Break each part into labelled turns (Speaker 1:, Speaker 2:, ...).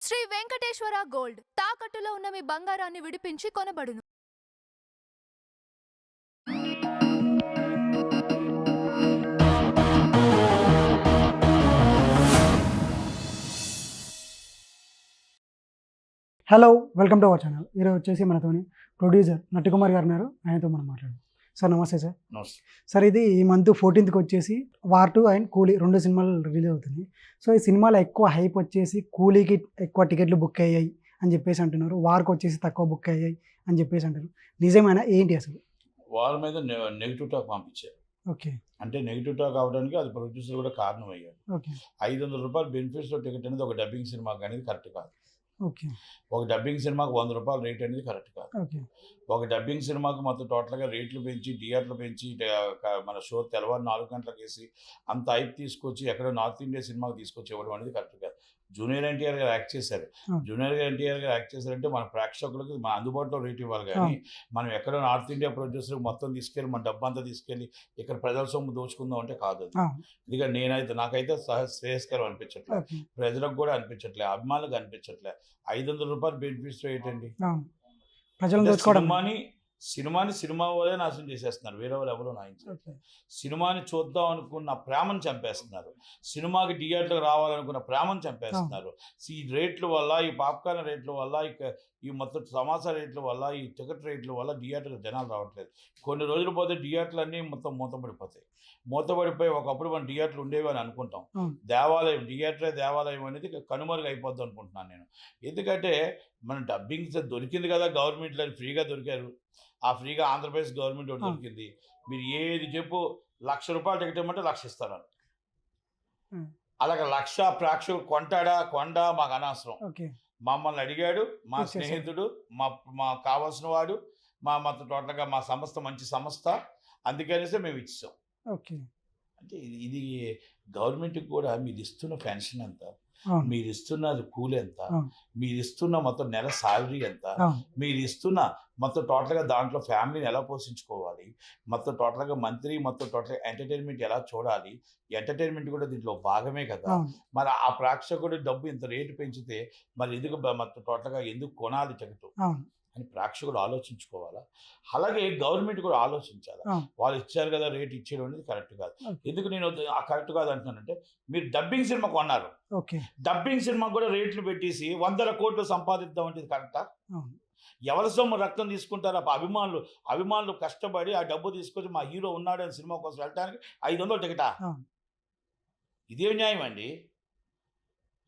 Speaker 1: Shri Venkateswara gold తాకట్టులో ఉన్న మీ బంగారాన్ని విడిపించి కొనబడును.
Speaker 2: Hello, welcome to our channel. ఈరోజు వచ్చేసి మనతోని ప్రొడ్యూసర్ నటికుమార్ గారు ఉన్నారు. ఆయనతో మనం మాట్లాడదాం. సార్ నమస్తే సార్.
Speaker 3: నమస్తే.
Speaker 2: సార్ ఇది ఈ మంత్ 14th వచ్చేసి వార్ 2 అండ్ కూలీ 2 సినిమాలు రిలీజ్ అవుతుంది. సో ఈ సినిమాలో ఎక్కువ హైప్ వచ్చేసి కూలీకి ఎక్కువ టికెట్లు బుక్ అయ్యాయి అని చెప్పేసి అంటున్నారు. వార్కి వచ్చేసి తక్కువ బుక్ అయ్యాయి అని చెప్పేసి అంటారు. నిజమేనా ఏంటి అసలు?
Speaker 3: వాళ్ళ మీద నెగిటివ్ టాక్ పంపించారు.
Speaker 2: ఓకే
Speaker 3: అంటే నెగిటివ్ టాక్ అవడానికి అది ప్రొడ్యూసర్ కూడా కారణం అయ్యాడు.
Speaker 2: ఓకే
Speaker 3: 500 రూపాయలు బెనిఫిట్స్లో టికెట్ అనేది ఒక డబ్బింగ్ సినిమాకి అనేది కరెక్ట్ కాదు.
Speaker 2: ఓకే
Speaker 3: ఒక డబ్బింగ్ సినిమాకి 100 రూపాయలు రేట్ అనేది కరెక్ట్ కాదు.
Speaker 2: ఓకే
Speaker 3: ఒక డబ్బింగ్ సినిమాకి మొత్తం టోటల్గా రేట్లు పెంచి థియేటర్లు పెంచి మన షో తెల్లవారు 4 గంటలకు వేసి అంత హైప్ తీసుకొచ్చి ఎక్కడో నార్త్ ఇండియా సినిమాకి తీసుకొచ్చి ఇవ్వడం అనేది కరెక్ట్ కాదు. జూనియర్ ఎన్టీఆర్ గారు యాక్ట్ చేశారు. జూనియర్ ఎన్టీఆర్ గారు యాక్ట్ చేశారంటే మన ప్రేక్షకులకు మన అందుబాటులో రేట్ ఇవ్వాలి. కానీ మనం ఎక్కడో నార్త్ ఇండియా ప్రొడ్యూసర్ మొత్తం తీసుకెళ్ళి మన డబ్బు అంతా తీసుకెళ్ళి ఇక్కడ ప్రజల సొమ్ము దోచుకుందాం అంటే కాదు. ఎందుకంటే నాకైతే శ్రేయస్కరం అనిపించట్లేదు, ప్రజలకు కూడా అనిపించట్లేదు, అభిమానులకు అనిపించట్లేదు. 500 రూపాయలు బెనిఫిట్స్ ఏంటండి? సినిమాని సినిమా వాళ్ళే నాశనం చేసేస్తున్నారు. వేరే వాళ్ళు ఎవరో నాయించారు. సినిమాని చూద్దాం అనుకున్న ప్రేమను చంపేస్తున్నారు. సినిమాకి థియేటర్కి రావాలనుకున్న ప్రేమను చంపేస్తున్నారు. ఈ రేట్ల వల్ల, ఈ పాప్కార్న్ రేట్ల వల్ల, ఈ మొత్తం సమాసా రేట్ల వల్ల, ఈ టికెట్ రేట్ల వల్ల థియేటర్కి జనాలు రావట్లేదు. కొన్ని రోజులు పోతే థియేటర్లు అన్నీ మొత్తం మూతపడిపోతాయి. మూతపడిపోయి ఒకప్పుడు మన థియేటర్లు ఉండేవి అని అనుకుంటాం. దేవాలయం అనేది కనుమరుగు అయిపోద్ది అనుకుంటున్నాను నేను. ఎందుకంటే మన డబ్బింగ్ దొరికింది కదా, గవర్నమెంట్లో ఫ్రీగా దొరికారు. ఆ ఫ్రీగా ఆంధ్రప్రదేశ్ గవర్నమెంట్ ఒకటి దొరికింది. మీరు ఏది చెప్పు, 1,00,000 రూపాయలు టికెట్ ఇవ్వమంటే 1,00,000 ఇస్తారు. అలాగే 1,00,000 ప్రేక్షకుడు కొండా మాకు అనవసరం. మమ్మల్ని అడిగాడు మా స్నేహితుడు, మా కావాల్సిన వాడు, మొత్తం టోటల్గా మా సంస్థ మంచి సంస్థ, అందుకనేసి మేము ఇచ్చాం. అంటే ఇది గవర్నమెంట్కి కూడా మీరు ఇస్తున్న పెన్షన్ ఎంత, మీరు ఇస్తున్న కూలి ఎంత, మీరు ఇస్తున్న మొత్తం నెల శాలరీ ఎంత, మీరు ఇస్తున్న మొత్తం టోటల్గా దాంట్లో ఫ్యామిలీని ఎలా పోషించుకోవాలి, మొత్తం టోటల్గా మంత్లీ మొత్తం టోటల్గా ఎంటర్టైన్మెంట్ ఎలా చూడాలి, ఎంటర్టైన్మెంట్ కూడా దీంట్లో భాగమే కదా. మరి ఆ ప్రేక్షకుడు డబ్బు ఇంత రేటు పెంచితే మరి ఎందుకు మొత్తం టోటల్గా ఎందుకు కొనాలి టికెట్ అని ప్రేక్షకుడు ఆలోచించుకోవాలా. అలాగే గవర్నమెంట్ కూడా ఆలోచించాలి. వాళ్ళు ఇచ్చారు కదా, రేట్ ఇచ్చేయడం అనేది కరెక్ట్ కాదు. ఎందుకు నేను కరెక్ట్ కాదు అంటున్నానంటే, మీరు డబ్బింగ్ సినిమా కొన్నారు, డబ్బింగ్ సినిమా కూడా రేట్లు పెట్టేసి 100 కోట్లు సంపాదిద్దాం అంటే కరెక్టా? ఎవరి సొమ్ము రక్తం తీసుకుంటారు? అభిమానులు కష్టపడి ఆ డబ్బు తీసుకొచ్చి మా హీరో ఉన్నాడు అని సినిమా కోసం వెళ్ళడానికి 500 టికెటా? ఇదే న్యాయం అండి.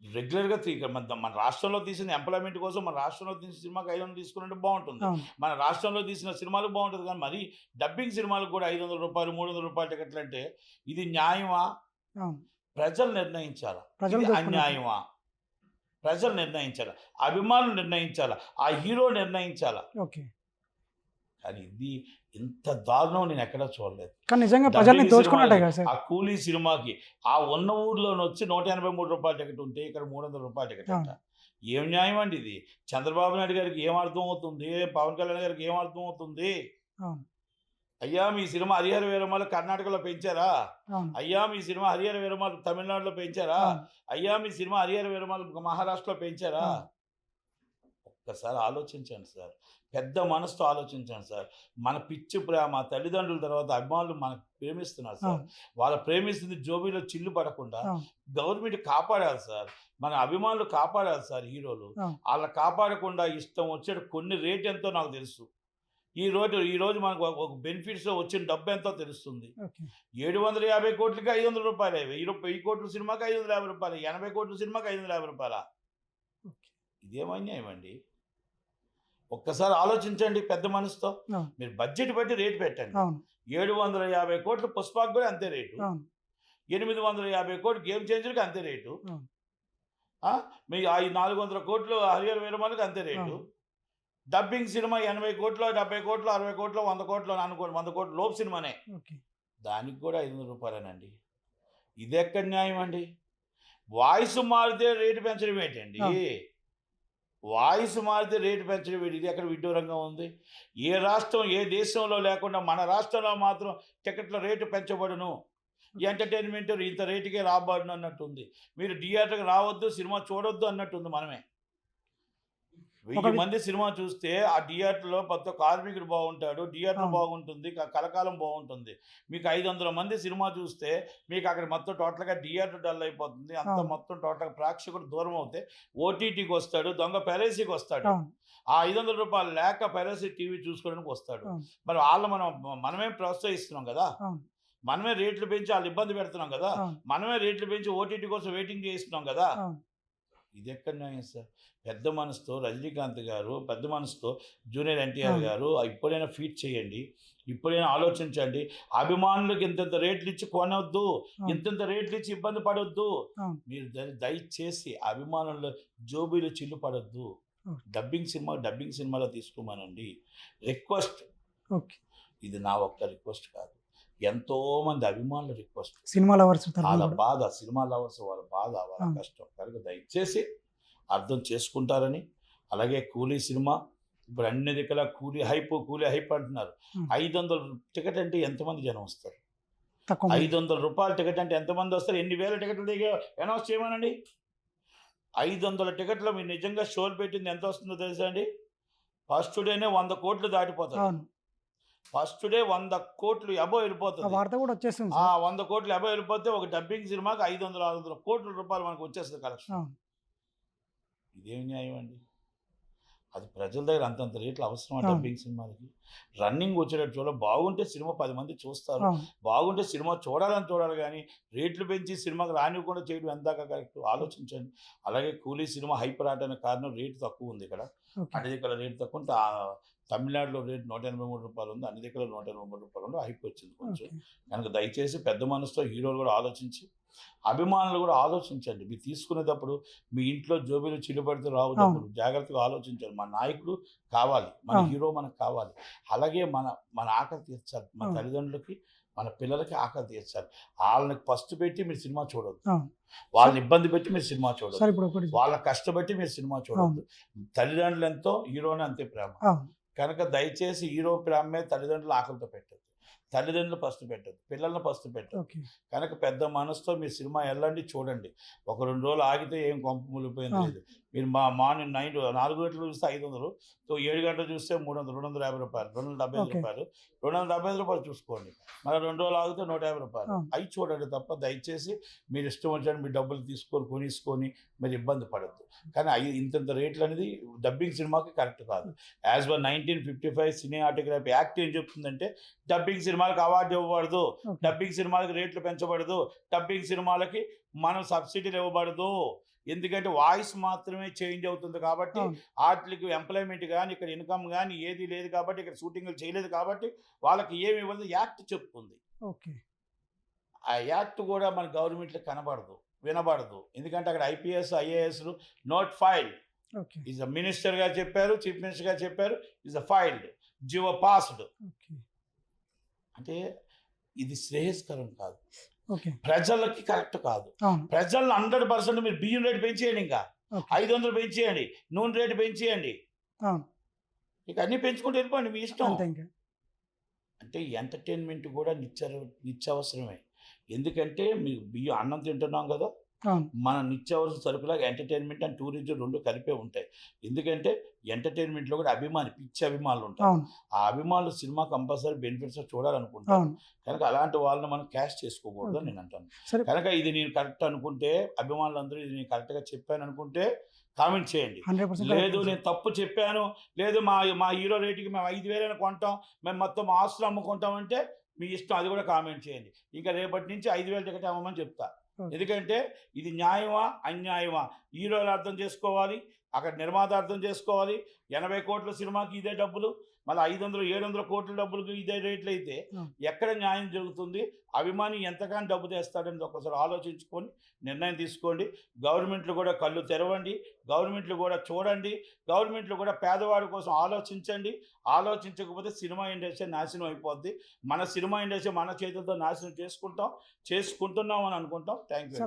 Speaker 3: రెగ్యులర్గా మన రాష్ట్రంలో తీసిన ఎంప్లాయ్మెంట్ కోసం మన రాష్ట్రంలో తీసిన సినిమాకి 500 తీసుకున్నట్టు బాగుంటుంది. మన రాష్ట్రంలో తీసిన సినిమాలు బాగుంటుంది. కానీ మరి డబ్బింగ్ సినిమాలకు కూడా 500 రూపాయలు 300 రూపాయల టికెట్లు అంటే ఇది న్యాయమా? ప్రజలు నిర్ణయించాలా. అన్యాయమా? ప్రజలు నిర్ణయించాలా, అభిమానులు నిర్ణయించాలా, ఆ హీరో నిర్ణయించాలా. కానీ ఇది ఇంత దారుణం నేను ఎక్కడా చూడలేదు. ఆ కూలీ సినిమాకి ఆ ఉన్న ఊర్లోనే వచ్చి 183 రూపాయల టికెట్ ఉంటే ఇక్కడ 300 రూపాయల టికెట్ అంట. ఏం న్యాయం అండి ఇది? చంద్రబాబు నాయుడు గారికి ఏం అర్థం అవుతుంది? పవన్ కళ్యాణ్ గారికి ఏం అర్థం అవుతుంది? అయ్యా మీ సినిమా హరిహర వీరమలు కర్ణాటకలో పెంచారా? అయ్యా మీ సినిమా హరిహర వీరమలు తమిళనాడులో పెంచారా? అయ్యా మీ సినిమా హరిహర వీరమలు మహారాష్ట్రలో పెంచారా? ఒక్కసారి ఆలోచించండి సార్, పెద్ద మనసుతో ఆలోచించండి సార్. మన పిచ్చి ప్రేమ, తల్లిదండ్రుల తర్వాత అభిమానులు మనకు ప్రేమిస్తున్నారు సార్. వాళ్ళ ప్రేమిస్తుంది జోబీలో చిల్లు పడకుండా గవర్నమెంట్ కాపాడాలి సార్. మన అభిమానులు కాపాడాలి సార్. హీరోలు వాళ్ళ కాపాడకుండా ఇష్టం వచ్చేట కొన్ని రేట్ ఎంతో నాకు తెలుసు. ఈ రోజు మనకు ఒక బెనిఫిట్స్ వచ్చిన డబ్బు ఎంతో తెలుస్తుంది. 750 కోట్లకి 500 రూపాయలు, 1000 కోట్ల సినిమాకి 550 రూపాయలు, 80 కోట్ల సినిమాకి 550 రూపాయల. ఇదేమన్యాయం అండి? ఒక్కసారి ఆలోచించండి పెద్ద మనసుతో. మీరు బడ్జెట్ బట్టి రేటు పెట్టండి. 750 కోట్లు పుష్పాకు కూడా అంతే రేటు, 850 కోట్లు గేమ్ చేంజర్కి అంతే రేటు, మీ 400 కోట్లు హరిహర వీరమలకి అంతే రేటు. డబ్బింగ్ సినిమా 80 కోట్లు, 70 కోట్లు, 60 కోట్లు, 100 కోట్లు అనుకోండి, 100 కోట్ల లోపు సినిమానే, దానికి కూడా 500 రూపాయలేనండి. ఇది ఎక్కడ న్యాయం అండి? వాయిస్ మారితే రేటు పెంచడం ఏంటండి? వాయిస్ మారితే రేటు పెంచడం ఇది ఎక్కడ విడ్డూరంగా ఉంది? ఏ రాష్ట్రం ఏ దేశంలో లేకుండా మన రాష్ట్రంలో మాత్రం టికెట్ల రేటు పెంచబడును, ఎంటర్టైన్మెంట్ ఇంత రేటుకే రాబడును అన్నట్టుంది. మీరు థియేటర్కి రావద్దు, సినిమా చూడొద్దు అన్నట్టుంది. మనమే 1000 మంది సినిమా చూస్తే ఆ థియేటర్లో కొత్త కార్మికుడు బాగుంటాడు, థియేటర్
Speaker 2: అవును.
Speaker 3: బాగుంటుంది, కలకాలం బాగుంటుంది. మీకు 500 మంది సినిమా చూస్తే మీకు అక్కడ మొత్తం టోటల్గా థియేటర్ డల్ అయిపోతుంది. అంత
Speaker 2: అవును.
Speaker 3: మొత్తం టోటల్గా ప్రేక్షకుడు దూరం అవుతే ఓటీటీకి వస్తాడు, దొంగ పెరేసీకి వస్తాడు.
Speaker 2: అవును.
Speaker 3: ఆ 500 రూపాయలు లేక పెరసి టీవీ చూసుకోవడానికి వస్తాడు.
Speaker 2: అవును.
Speaker 3: మరి మనమే ప్రోత్సహిస్తున్నాం కదా,
Speaker 2: అవును.
Speaker 3: మనమే రేట్లు పెంచి వాళ్ళు ఇబ్బంది పెడుతున్నాం కదా,
Speaker 2: అవును.
Speaker 3: మనమే రేట్లు పెంచి ఓటీటీ కోసం వెయిటింగ్ చేయిస్తున్నాం కదా.
Speaker 2: అవును.
Speaker 3: ఇది ఎక్కడ న్యాయం సార్? పెద్ద మనసుతో రజనీకాంత్ గారు, పెద్ద మనసుతో జూనియర్ ఎన్టీఆర్
Speaker 2: అవును.
Speaker 3: గారు ఇప్పుడైనా ఫీట్ చేయండి, ఇప్పుడైనా ఆలోచించండి. అభిమానులకు ఇంతంత రేట్లు ఇచ్చి కొనవద్దు,
Speaker 2: అవును.
Speaker 3: ఇంతంత రేట్లు ఇచ్చి ఇబ్బంది పడవద్దు.
Speaker 2: అవును.
Speaker 3: మీరు దయచేసి అభిమానుల జోబీలు చిల్లు పడొద్దు.
Speaker 2: ఓకే.
Speaker 3: డబ్బింగ్ సినిమాలో తీసుకోమనండి. రిక్వెస్ట్.
Speaker 2: ఓకే.
Speaker 3: ఇది నా ఒక్క రిక్వెస్ట్ కాదు, ఎంతో మంది అభిమానుల రిక్వెస్ట్.
Speaker 2: సినిమా లవర్స్
Speaker 3: వాళ్ళ బాధ, సినిమా లవర్స్ వాళ్ళ బాధ, వాళ్ళ
Speaker 2: అవును.
Speaker 3: కష్టం కనుక దయచేసి అర్థం చేసుకుంటారని. అలాగే కూలీ సినిమా ఇప్పుడు అన్ని దిక్కుల కూలీ హైప్ అంటున్నారు. 500 టికెట్ అంటే ఎంతమంది జనం వస్తారు?
Speaker 2: తక్కువ మంది.
Speaker 3: 500 రూపాయల టికెట్ అంటే ఎంతమంది వస్తారు? ఎన్ని వేల టికెట్లు అనౌన్స్ చేయమనండి. 500 టికెట్లో మీరు నిజంగా షోలు పెట్టింది ఎంత వస్తుందో తెలుసా అండి? ఫస్ట్ డేనే 100 కోట్లు దాటిపోతుంది.
Speaker 2: అవును.
Speaker 3: ఫస్ట్ డే 100 కోట్లు అబోవ్
Speaker 2: ఆ
Speaker 3: వెళ్ళిపోతుంది.
Speaker 2: వార్త కూడా వచ్చేస్తుంది
Speaker 3: ఆ
Speaker 2: సార్.
Speaker 3: 100 కోట్లు అబోవ్ వెళ్ళిపోతే ఒక డబ్బింగ్ సినిమాకి 500-600 కోట్ల రూపాయలు మనకు వచ్చేస్తుంది కలెక్షన్.
Speaker 2: అవును.
Speaker 3: ఇదేం న్యాయం అండి? అది ప్రజల దగ్గర అంతంత రేట్లు అవసరమా
Speaker 2: అవును.
Speaker 3: డబ్బింగ్ సినిమాలకి? రన్నింగ్ వచ్చేటట్టు చూడాలి. బాగుంటే సినిమా 10 మంది చూస్తారు,
Speaker 2: అవును.
Speaker 3: బాగుంటే సినిమా చూడాలి కానీ రేట్లు పెంచి సినిమాకి రానివ్వకుండా చేయడం ఎందాక కరెక్ట్? ఆలోచించండి. అలాగే కూలీ సినిమా హైప్ రావడానికి కారణం రేటు తక్కువ ఉంది ఇక్కడ.
Speaker 2: ఓకే.
Speaker 3: అన్ని దగ్గర రేటు తక్కువ ఉంది. తమిళనాడులో రేటు 183 రూపాయలు ఉంది, అన్ని దగ్గర 183 రూపాయలు ఉంది. హైప్ వచ్చింది కొంచెం.
Speaker 2: ఓకే.
Speaker 3: కనుక దయచేసి పెద్ద మనసుతో హీరోలు కూడా ఆలోచించి, అభిమానులు కూడా ఆలోచించండి. మీరు తీసుకునేటప్పుడు మీ ఇంట్లో జోబీలు చిల్లుపడితే రావు డబ్బులు. జాగ్రత్తగా ఆలోచించాలి. మన నాయకుడు కావాలి, మన
Speaker 2: అవును.
Speaker 3: హీరో మనకు కావాలి. అలాగే మన ఆకలి తీర్చాలి. మన
Speaker 2: అవును.
Speaker 3: తల్లిదండ్రులకి, మన పిల్లలకి ఆకలి తీర్చాలి. వాళ్ళని ఫస్ట్ పెట్టి మీరు సినిమా చూడొద్దు,
Speaker 2: అవును.
Speaker 3: వాళ్ళని ఇబ్బంది పెట్టి మీరు సినిమా చూడొద్దు,
Speaker 2: సార్ ఇప్పుడు ఒకటి.
Speaker 3: వాళ్ళ కష్టపెట్టి మీరు సినిమా చూడొద్దు. తల్లిదండ్రులు ఎంతో హీరోని అంతే ప్రేమ.
Speaker 2: అవును.
Speaker 3: కనుక దయచేసి హీరో ప్రేమే తల్లిదండ్రులు ఆకలితో పెట్టద్దు, తల్లిదండ్రులు ఫస్ట్ పెట్టద్దు, పిల్లల్ని ఫస్ట్ పెట్టద్దు.
Speaker 2: ఓకే.
Speaker 3: కనుక పెద్ద మనసుతో మీరు సినిమా వెళ్ళండి, చూడండి. ఒక 2 రోజులు ఆగితే ఏం కొంప ములిపోయింది
Speaker 2: అవును.
Speaker 3: లేదు. మీరు మార్నింగ్ 4 గంటలు చూస్తే 500, 7 గంటలు చూస్తే 300, 250 రూపాయలు, 275
Speaker 2: ఓకే.
Speaker 3: రూపాయలు, 275 రూపాయలు చూసుకోండి. మళ్ళీ 2 రోజులు ఆగితే 150 రూపాయలు.
Speaker 2: అవును.
Speaker 3: అవి చూడండి తప్ప దయచేసి మీరు ఇష్టం వచ్చినట్టు మీ డబ్బులు కొనేసుకొని మీరు ఇబ్బంది పడద్దు. కానీ ఇంత రేట్లు అనేది డబ్బింగ్ సినిమాకి కరెక్ట్ కాదు. యాజ్ పర్ 1955 సినిమాటోగ్రఫీ యాక్ట్ ఏం చెప్తుందంటే డబ్బింగ్ సినిమాలకు అవార్డు ఇవ్వబడదు,
Speaker 2: ఓకే.
Speaker 3: డబ్బింగ్ సినిమాలకు రేట్లు పెంచబడదు, డబ్బింగ్ సినిమాలకి మనం సబ్సిడీలు ఇవ్వబడదు. ఎందుకంటే వాయిస్ మాత్రమే చేంజ్ అవుతుంది కాబట్టి,
Speaker 2: అవును.
Speaker 3: వాటికి ఎంప్లాయ్మెంట్ కానీ ఇక్కడ ఇన్కమ్ కానీ ఏది లేదు కాబట్టి, ఇక్కడ షూటింగ్లు చేయలేదు కాబట్టి వాళ్ళకి ఏమి ఇవ్వదు యాక్ట్ చెప్తుంది.
Speaker 2: ఓకే.
Speaker 3: ఆ యాక్ట్ కూడా మన గవర్నమెంట్లో కనబడదు, వినబడదు. ఎందుకంటే అక్కడ ఐపీఎస్ ఐఏఎస్లు note filed.
Speaker 2: Okay.
Speaker 3: Is a minister గారు చెప్పారు, చీఫ్ మినిస్టర్ గారు చెప్పారు, is a filed, GO passed.
Speaker 2: Okay.
Speaker 3: అంటే ఇది శ్రేయస్కరం కాదు,
Speaker 2: ఓకే.
Speaker 3: ప్రజలకి కరెక్ట్ కాదు.
Speaker 2: అవును.
Speaker 3: ప్రజలను 100% మీరు బియ్యం రేటు పెంచేయండి, ఇంకా
Speaker 2: ఓకే.
Speaker 3: 500 పెంచేయండి, నూనె రేటు పెంచేయండి,
Speaker 2: అవును.
Speaker 3: ఇక అన్నీ పెంచుకుంటూ వెళ్ళిపోండి, మీ ఇష్టం.
Speaker 2: అంతే ఇంకా.
Speaker 3: అంటే ఎంటర్టైన్మెంట్ కూడా నిత్యావసరమే. ఎందుకంటే మీకు బియ్యం అన్నం తింటున్నాం కదా,
Speaker 2: అవును.
Speaker 3: మన నిత్యావసర సరుకులాగా ఎంటర్టైన్మెంట్ అండ్ టూరిజం 2 కలిపే ఉంటాయి. ఎందుకంటే ఎంటర్టైన్మెంట్లో కూడా పిచ్చి అభిమానులు ఉంటారు.
Speaker 2: అవును.
Speaker 3: ఆ అభిమానులు సినిమా కంపల్సరీ బెనిఫిట్స్ చూడాలనుకుంటారు.
Speaker 2: అవును.
Speaker 3: కనుక అలాంటి వాళ్ళని మనం క్యాష్ చేసుకోకూడదు అని
Speaker 2: ఓకే.
Speaker 3: నేను అంటాను.
Speaker 2: సరే.
Speaker 3: కనుక ఇది నేను కరెక్ట్ అనుకుంటే, అభిమానులందరూ ఇది నేను కరెక్ట్గా చెప్పాను అనుకుంటే కామెంట్ చేయండి.
Speaker 2: 100%
Speaker 3: లేదు
Speaker 2: కరెక్ట్ సార్.
Speaker 3: నేను తప్పు చెప్పాను, లేదు మా హీరో రేటుకి మేము 5,000 కొంటాం, మేము మొత్తం ఆస్తులు అమ్ముకుంటాం అంటే మీ ఇష్టం, అది కూడా కామెంట్ చేయండి. ఇంకా రేపటి నుంచి 5,000 టికెట్ అమ్మమని చెప్తా.
Speaker 2: ఓకే.
Speaker 3: ఎందుకంటే ఇది న్యాయమా అన్యాయమా హీరోలు అర్థం చేసుకోవాలి, అక్కడ నిర్మాత అర్థం చేసుకోవాలి. 80 కోట్ల సినిమాకి ఇదే డబ్బులు, మళ్ళీ 500, 700 కోట్ల డబ్బులకు ఇదే రేట్లు అయితే ఎక్కడ న్యాయం జరుగుతుంది? అభిమాని ఎంతగానో డబ్బు తెస్తాడని ఒకసారి ఆలోచించుకొని నిర్ణయం తీసుకోండి. గవర్నమెంట్లు కూడా కళ్ళు తెరవండి, గవర్నమెంట్లు కూడా చూడండి, గవర్నమెంట్లు కూడా పేదవాడి కోసం ఆలోచించండి. ఆలోచించకపోతే సినిమా ఇండస్ట్రీ నాశనం అయిపోద్ది. మన సినిమా ఇండస్ట్రీ మన చేతులతో నాశనం చేసుకుంటున్నాం అని అనుకుంటాం. Thank you.